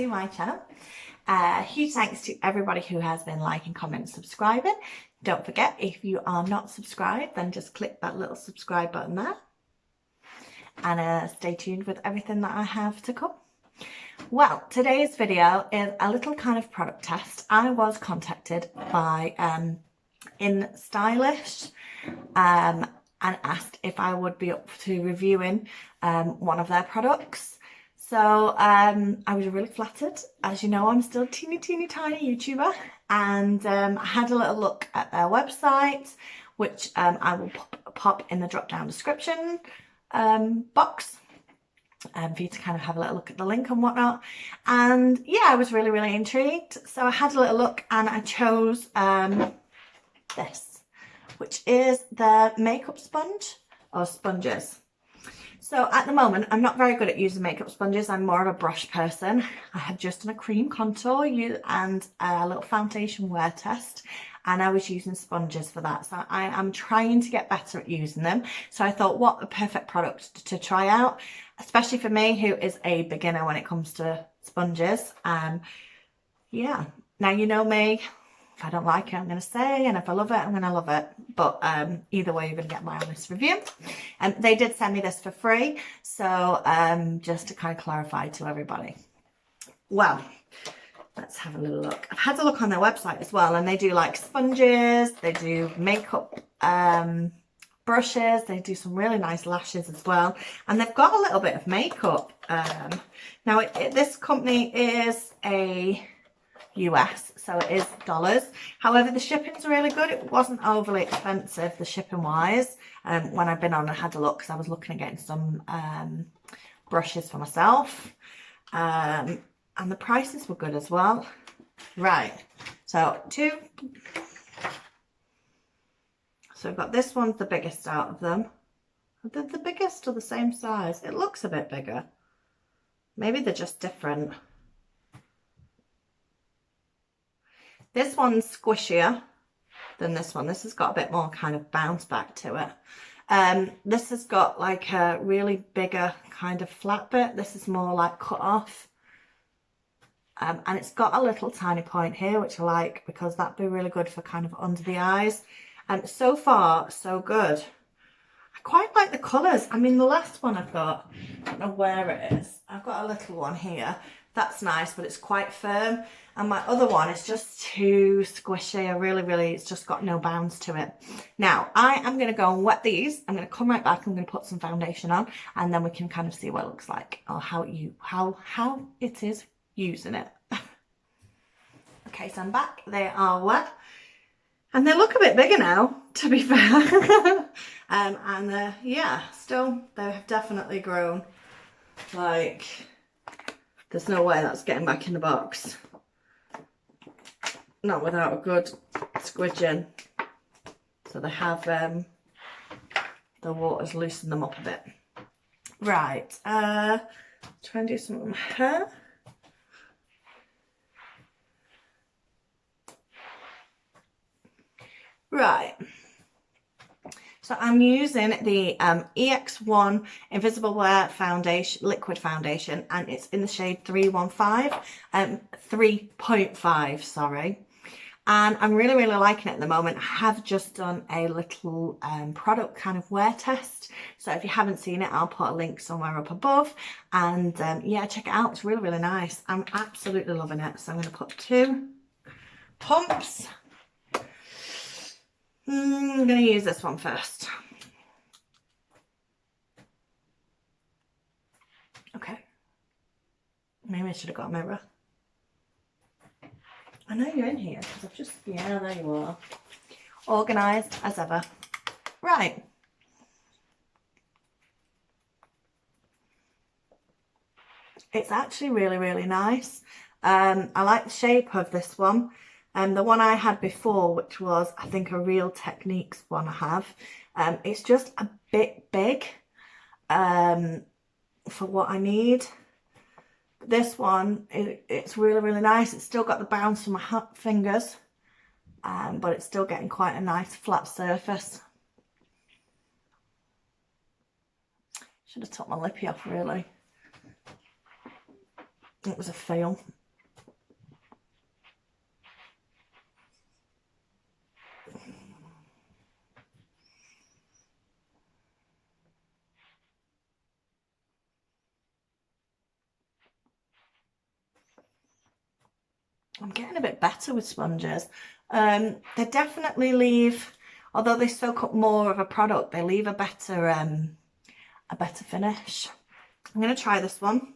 to my channel. Huge thanks to everybody who has been liking, commenting, subscribing. Don't forget, if you are not subscribed, then just click that little subscribe button there. And stay tuned with everything that I have to come. Well, today's video is a little kind of product test. I was contacted by Instylish and asked if I would be up to reviewing one of their products. So I was really flattered. As you know, I'm still a teeny tiny YouTuber, and I had a little look at their website, which I will pop in the drop down description box for you to kind of have a little look at the link and whatnot. And yeah, I was really intrigued. So I had a little look and I chose this, which is the makeup sponge or sponges. So at the moment, I'm not very good at using makeup sponges. I'm more of a brush person. I have just done a cream contour and a little foundation wear test, and I was using sponges for that. So I am trying to get better at using them. So I thought, what a perfect product to try out, especially for me, who is a beginner when it comes to sponges. Yeah, now you know me. If I don't like it, I'm going to say, and if I love it, I'm going to love it. But either way, you're going to get my honest review. And they did send me this for free, so just to kind of clarify to everybody. Well, let's have a little look. I've had a look on their website as well, and they do like sponges, they do makeup brushes, they do some really nice lashes as well, and they've got a little bit of makeup. Now, this company is a US, so it is dollars. However, the shipping's really good. It wasn't overly expensive, the shipping wise, when I've been on and had a look, because I was looking at getting some brushes for myself, and the prices were good as well. Right, so we've got this one's the biggest out of them. Are they the biggest or the same size? It looks a bit bigger. Maybe they're just different. This one's squishier than this one. This has got a bit more kind of bounce back to it. This has got like a really bigger kind of flat bit. This is more like cut off. And it's got a little tiny point here, which I like, because that'd be really good for kind of under the eyes. And so far, so good. I quite like the colours. I mean, the last one I've got, I don't know where it is. I've got a little one here. That's nice, but it's quite firm. And my other one is just too squishy. I really, it's just got no bounce to it. Now, I am going to go and wet these. I'm going to come right back. I'm going to put some foundation on, and then we can kind of see what it looks like, or how it is using it. Okay, so I'm back. They are wet. And they look a bit bigger now, to be fair. Yeah, still, they have definitely grown. Like, there's no way that's getting back in the box. Not without a good squidging. So they have, the water's loosened them up a bit. Right, try and do some of my hair. Right, so I'm using the EX1 Invisible Wear Foundation, Liquid Foundation, and it's in the shade 3.5, sorry. And I'm really liking it at the moment. I have just done a little product kind of wear test. So if you haven't seen it, I'll put a link somewhere up above. And yeah, check it out. It's really nice. I'm absolutely loving it. So I'm going to put 2 pumps. I'm going to use this one first. Okay. Maybe I should have got a mirror. I know you're in here because I've just, yeah, there you are. Organised as ever. Right. It's actually really nice. I like the shape of this one. The one I had before, which was, I think, a Real Techniques one I have. It's just a bit big for what I need. This one, it's really nice. It's still got the bounce from my fingers, but it's still getting quite a nice flat surface. Should have took my lippy off, really. It was a fail. I'm getting a bit better with sponges. They definitely leave, although they soak up more of a product, they leave a better finish. I'm going to try this one.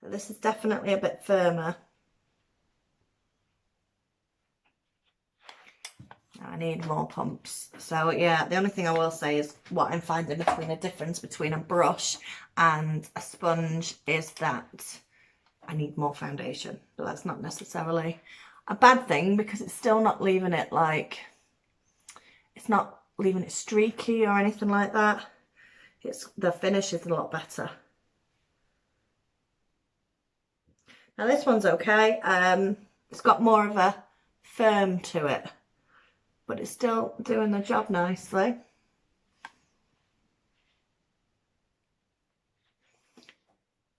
This is definitely a bit firmer. I need more pumps. So yeah, the only thing I will say is what I'm finding between a difference between a brush and a sponge is that I need more foundation. But that's not necessarily a bad thing because it's still not leaving it like, it's not leaving it streaky or anything like that. The finish is a lot better. Now this one's okay. It's got more of a firm to it, but it's still doing the job nicely.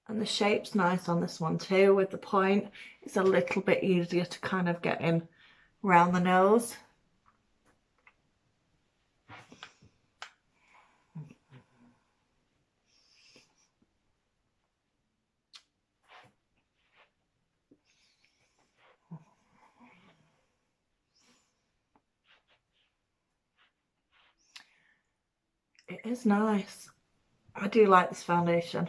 And the shape's nice on this one too with the point. It's a little bit easier to kind of get in around the nose. It is nice. I do like this foundation.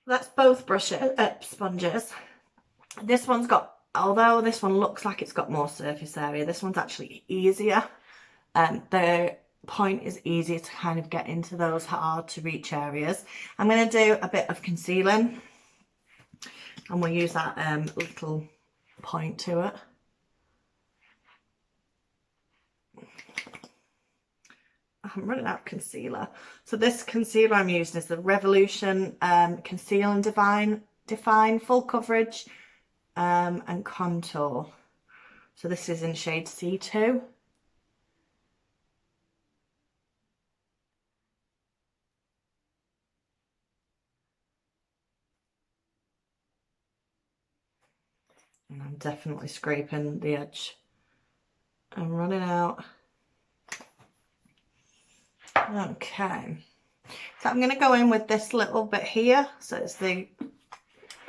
That's both sponges. This one's got, although this one looks like it's got more surface area, this one's actually easier. The point is easier to kind of get into those hard to reach areas. I'm going to do a bit of concealing and we'll use that little point to it. I'm running out of concealer. So this concealer I'm using is the Revolution Conceal and Define Full Coverage and Contour. So this is in shade C2. And I'm definitely scraping the edge. I'm running out. Okay. So I'm going to go in with this little bit here. So it's the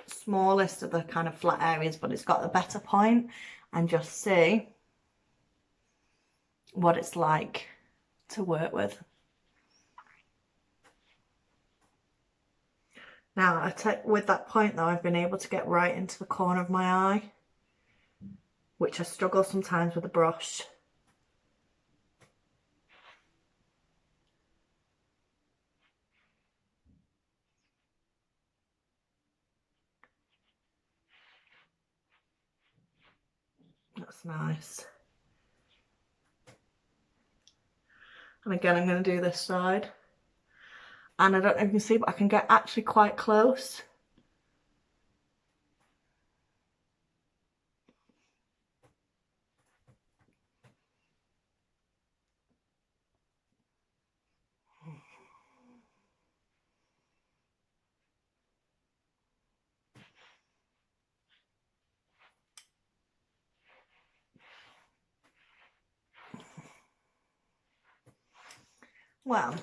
smallest of the kind of flat areas, but it's got a better point, and just see what it's like to work with. Now, with that point though, I've been able to get right into the corner of my eye, which I struggle sometimes with a brush. That's nice. And again, I'm going to do this side. And I don't know if you can see, but I can get actually quite close. Well,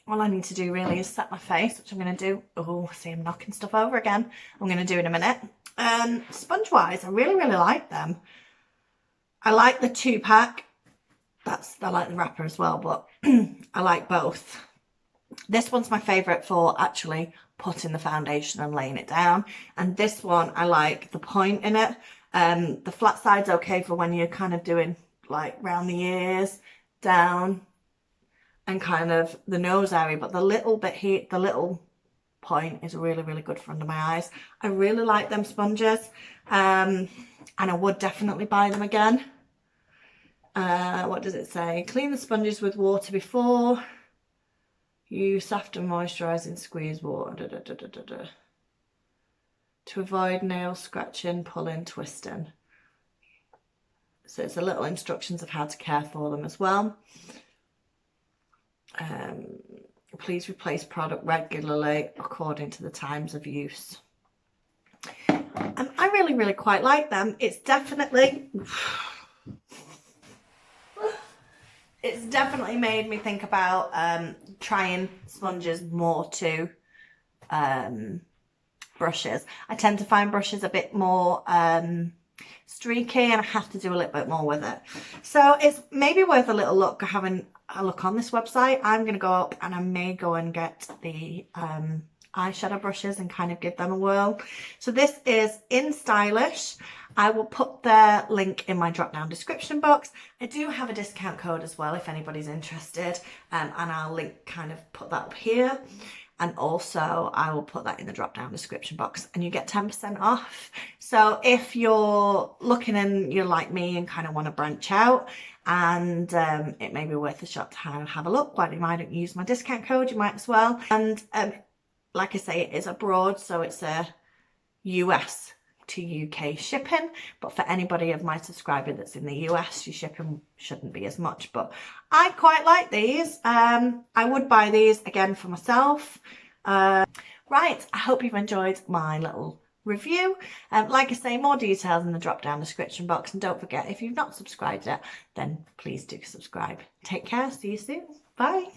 all I need to do really is set my face, which I'm going to do. Oh, see, I'm knocking stuff over again. I'm going to do in a minute. Sponge-wise, I really, really like them. I like the 2-pack. I like the wrapper as well, but I like both. This one's my favourite for actually putting the foundation and laying it down. And this one, I like the point in it. The flat side's okay for when you're kind of doing like round the ears, down, and kind of the nose area, but the little bit here, the little point is really, really good for under my eyes. I really like them sponges, and I would definitely buy them again. What does it say? Clean the sponges with water before Use soft and moisturising squeeze water. To avoid nail scratching, pulling, twisting. So it's a little instructions of how to care for them as well. Please replace product regularly according to the times of use. And I really, really quite like them. It's definitely made me think about trying sponges more to brushes. I tend to find brushes a bit more streaky, and I have to do a little bit more with it. So it's maybe worth a little look, having a look on this website. I'm going to go up and I may go and get the eyeshadow brushes and kind of give them a whirl. So this is Instylish. I will put the link in my drop down description box. I do have a discount code as well if anybody's interested, and I'll put that up here. And also I will put that in the drop down description box, and you get 10% off. So if you're looking and you're like me and kind of want to branch out, and it may be worth a shot to have a look, why don't you use my discount code? You might as well. And like I say, it is abroad, so it's a US to UK shipping, but for anybody of my subscriber that's in the US, your shipping shouldn't be as much. But I quite like these. I would buy these again for myself. Right, I hope you've enjoyed my little review. Like I say, more details in the drop down description box, and don't forget, if you've not subscribed yet, then please do subscribe. Take care, see you soon, bye.